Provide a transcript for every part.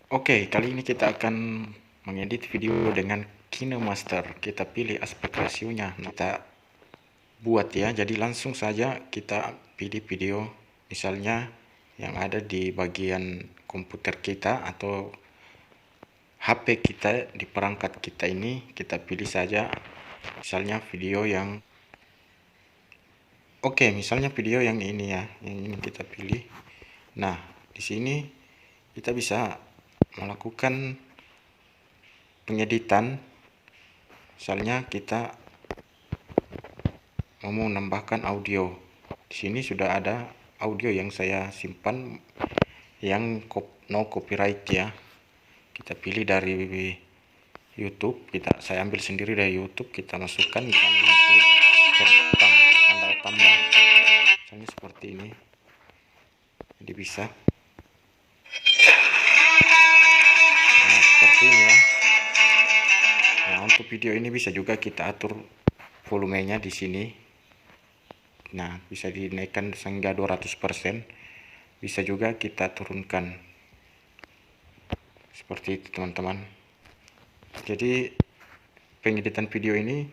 Oke, kali ini kita akan mengedit video dengan KineMaster. Kita pilih aspek rasionya, kita buat ya. Jadi langsung saja kita pilih video, misalnya yang ada di bagian komputer kita atau HP kita, di perangkat kita ini. Kita pilih saja, misalnya video yang misalnya video yang ini ya, yang ini kita pilih. Nah, di sini kita bisa melakukan pengeditan. Misalnya kita mau menambahkan audio. Di sini sudah ada audio yang saya simpan yang no copyright ya. Kita pilih dari YouTube, saya ambil sendiri dari YouTube, kita masukkan dengan klik tanda tambah. Misalnya seperti ini. Jadi bisa. Nah, seperti ini ya. Nah, untuk video ini bisa juga kita atur volumenya di sini. Nah, bisa dinaikkan hingga 200%. Bisa juga kita turunkan. Seperti itu, teman-teman. Jadi, pengeditan video ini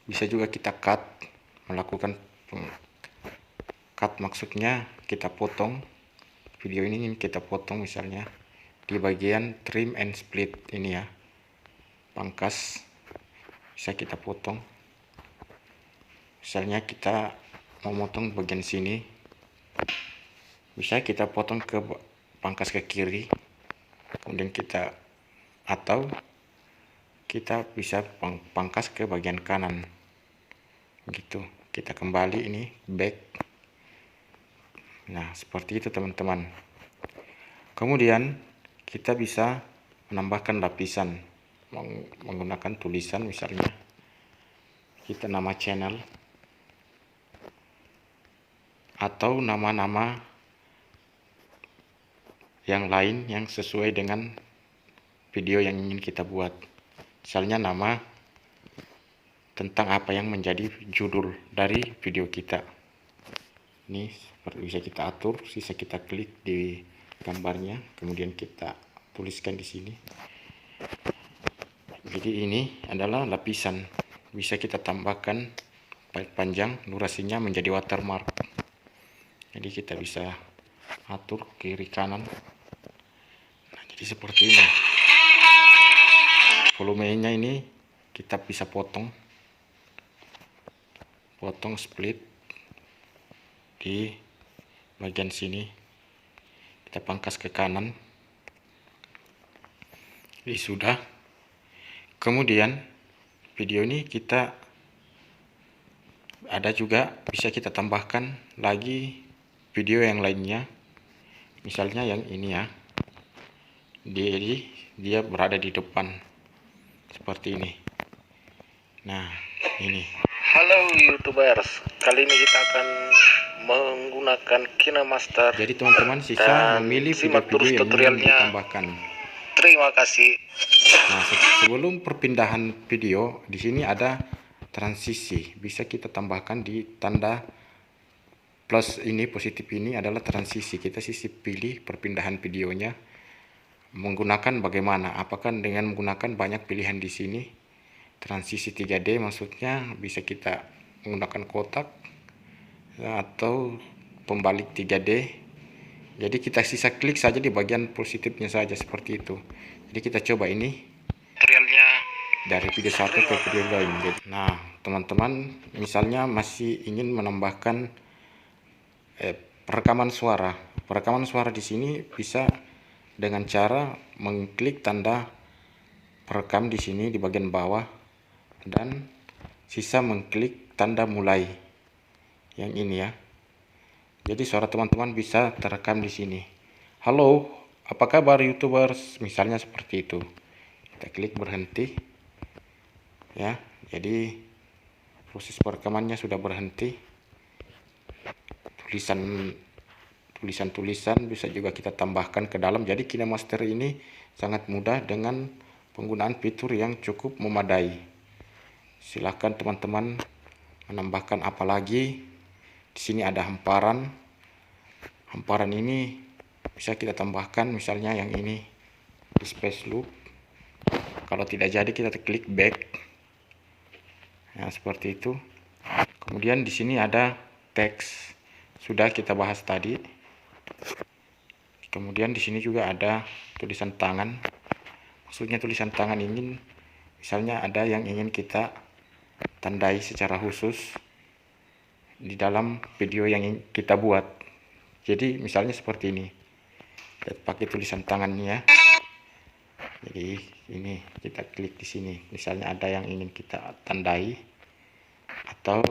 bisa juga kita cut, melakukan cut, maksudnya kita potong. Video ini kita potong misalnya di bagian trim and split ini ya. Pangkas bisa kita potong. Misalnya kita memotong bagian sini, bisa kita potong ke pangkas ke kiri, kemudian atau kita bisa pangkas ke bagian kanan gitu. Kita kembali ini back. Nah, seperti itu teman-teman. Kemudian kita bisa menambahkan lapisan menggunakan tulisan, misalnya kita nama channel atau nama-nama yang lain yang sesuai dengan video yang ingin kita buat. Misalnya nama tentang apa yang menjadi judul dari video kita. Ini bisa kita atur, bisa kita klik di gambarnya, kemudian kita tuliskan di sini. Jadi ini adalah lapisan, bisa kita tambahkan panjang, durasinya menjadi watermark. Jadi kita bisa atur kiri kanan. Nah, jadi seperti ini. Volumenya ini kita bisa potong split di bagian sini, kita pangkas ke kanan. Jadi sudah. Kemudian video ini kita ada juga bisa kita tambahkan lagi video yang lainnya, misalnya yang ini ya. Jadi dia berada di depan seperti ini. Nah, ini. Halo YouTubers, kali ini kita akan menggunakan KineMaster. Jadi teman-teman sisa memilih video-video yang ingin ditambahkan. Terima kasih. Nah, sebelum perpindahan video, di sini ada transisi. Bisa kita tambahkan di tanda plus ini, positif ini adalah transisi. Kita pilih perpindahan videonya. Menggunakan bagaimana? Apakah dengan menggunakan banyak pilihan di sini? Transisi 3D maksudnya bisa kita menggunakan kotak atau pembalik 3D. Jadi kita sisa klik saja di bagian positifnya saja seperti itu. Jadi kita coba ini dari video satu ke video lain. Nah, teman-teman misalnya masih ingin menambahkan perekaman suara. Perekaman suara di sini bisa dengan cara mengklik tanda perekam di sini di bagian bawah dan sisa mengklik tanda mulai yang ini ya. Jadi suara teman-teman bisa terekam di sini. Halo, apa kabar YouTubers? Misalnya seperti itu. Kita klik berhenti. Ya, jadi proses perekamannya sudah berhenti. Tulisan-tulisan bisa juga kita tambahkan ke dalam. Jadi KineMaster ini sangat mudah dengan penggunaan fitur yang cukup memadai. Silahkan teman-teman menambahkan apa lagi. Di sini ada hamparan. Hamparan ini bisa kita tambahkan misalnya yang ini. di space loop. Kalau tidak jadi kita klik back. Nah, seperti itu. Kemudian di sini ada teks, sudah kita bahas tadi. Kemudian di sini juga ada tulisan tangan. Maksudnya tulisan tangan ini misalnya ada yang ingin kita tandai secara khusus di dalam video yang kita buat. Jadi misalnya seperti ini. Kita pakai tulisan tangannya ya. Jadi ini kita klik di sini. Misalnya ada yang ingin kita tandai atau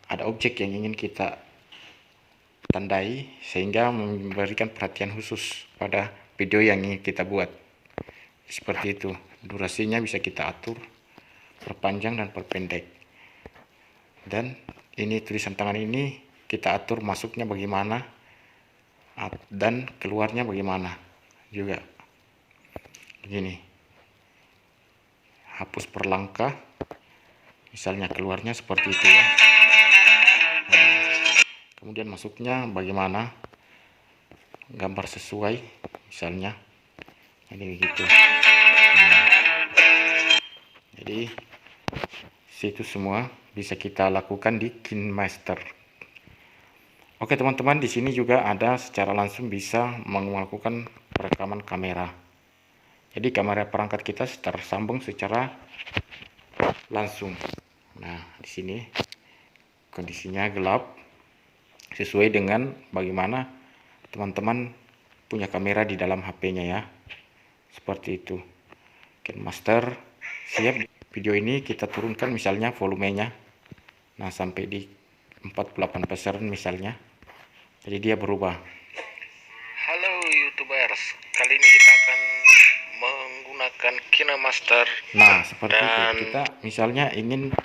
ada objek yang ingin kita tandai sehingga memberikan perhatian khusus pada video yang ingin kita buat. Seperti itu. Durasinya bisa kita atur perpanjang dan perpendek. Dan ini tulisan tangan ini kita atur masuknya bagaimana dan keluarnya bagaimana juga. Begini. Hapus per langkah. Misalnya keluarnya seperti itu ya. Kemudian masuknya bagaimana, gambar sesuai misalnya, jadi begitu. Jadi situ semua bisa kita lakukan di KineMaster. Oke teman-teman, di sini juga ada secara langsung bisa melakukan perekaman kamera. Jadi kamera perangkat kita tersambung secara langsung. Nah di sini kondisinya gelap, sesuai dengan bagaimana teman-teman punya kamera di dalam HP-nya ya. Seperti itu. KineMaster siap. Video ini kita turunkan misalnya volumenya. Nah, sampai di 48% misalnya. Jadi dia berubah. Halo YouTubers, kali ini kita akan menggunakan KineMaster. Nah, seperti itu. Kita misalnya ingin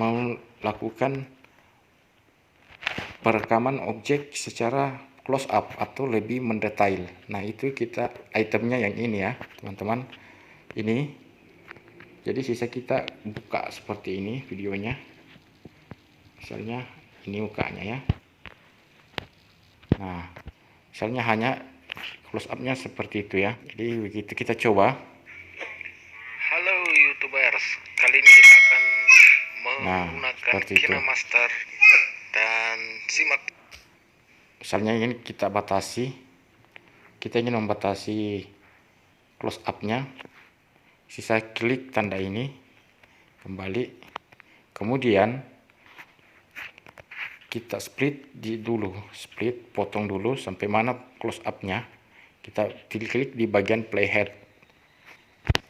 melakukan perekaman objek secara close up atau lebih mendetail. Nah, itu kita itemnya yang ini ya, teman-teman. Ini. Jadi sisa kita buka seperti ini videonya. Misalnya ini mukanya ya. Nah, misalnya hanya close up-nya seperti itu ya. Jadi begitu kita coba. Halo YouTubers, kali ini kita akan menggunakan KineMaster dan simak. Misalnya ini kita batasi. Kita ingin membatasi close up-nya. Sisa klik tanda ini, kembali, kemudian kita split dulu, potong dulu sampai mana close up-nya. Kita klik di bagian playhead,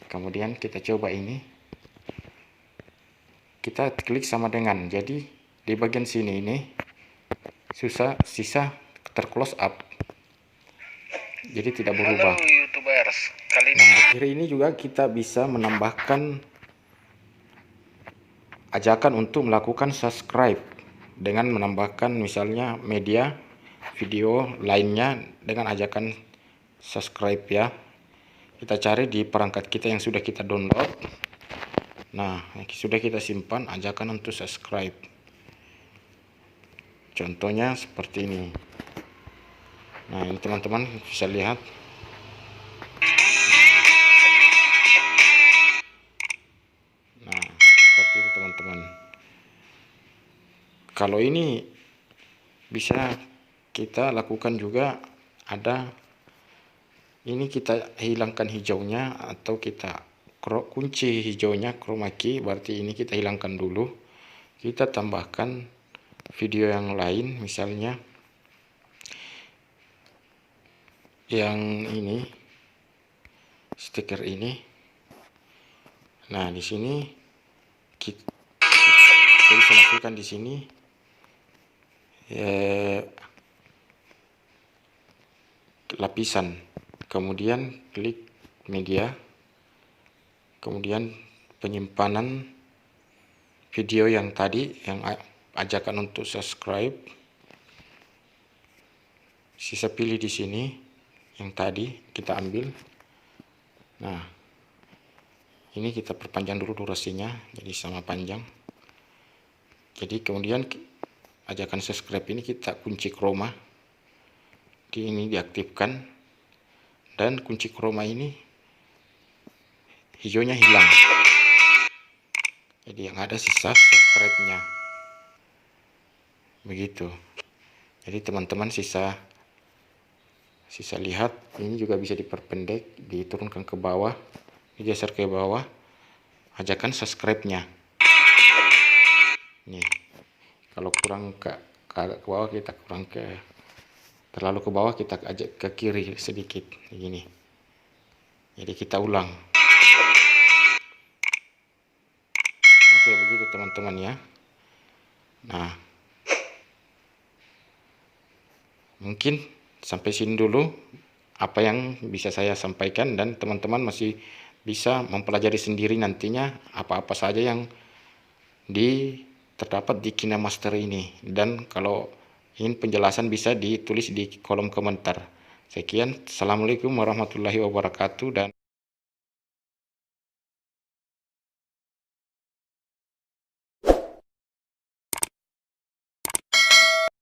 kemudian kita coba ini, kita klik sama dengan, jadi di bagian sini ini sisa terclose up, jadi tidak berubah. Halo YouTubers, kali ini Akhir ini juga kita bisa menambahkan ajakan untuk melakukan subscribe dengan menambahkan misalnya media video lainnya dengan ajakan subscribe ya. Kita cari di perangkat kita yang sudah kita download. Nah, sudah kita simpan ajakan untuk subscribe. Contohnya seperti ini. Nah, ini teman-teman bisa lihat. Teman-teman, kalau ini bisa kita lakukan juga, ada ini kita hilangkan hijaunya atau kita kunci hijaunya chroma key, berarti ini kita hilangkan dulu, kita tambahkan video yang lain, misalnya yang ini stiker ini. Nah di sini kita bisa masukkan di sini lapisan, kemudian klik media, kemudian penyimpanan video yang tadi yang ajakan untuk subscribe, sisa pilih di sini yang tadi kita ambil. Nah ini kita perpanjang dulu durasinya jadi sama panjang. Jadi kemudian ajakan subscribe ini kita kunci chroma, ini diaktifkan. dan kunci chroma ini hijaunya hilang, jadi yang ada sisa subscribe-nya begitu. Jadi teman-teman sisa lihat, ini juga bisa diperpendek, diturunkan ke bawah, digeser ke bawah, ajakan subscribe-nya. Nih, kalau kurang ke bawah kita terlalu ke bawah, kita ajak ke kiri sedikit begini. Jadi kita ulang. Oke, begitu teman-teman ya. Nah, mungkin sampai sini dulu apa yang bisa saya sampaikan, dan teman-teman masih bisa mempelajari sendiri nantinya apa-apa saja yang terdapat di KineMaster ini. Dan kalau ingin penjelasan bisa ditulis di kolom komentar. Sekian, assalamualaikum warahmatullahi wabarakatuh. Dan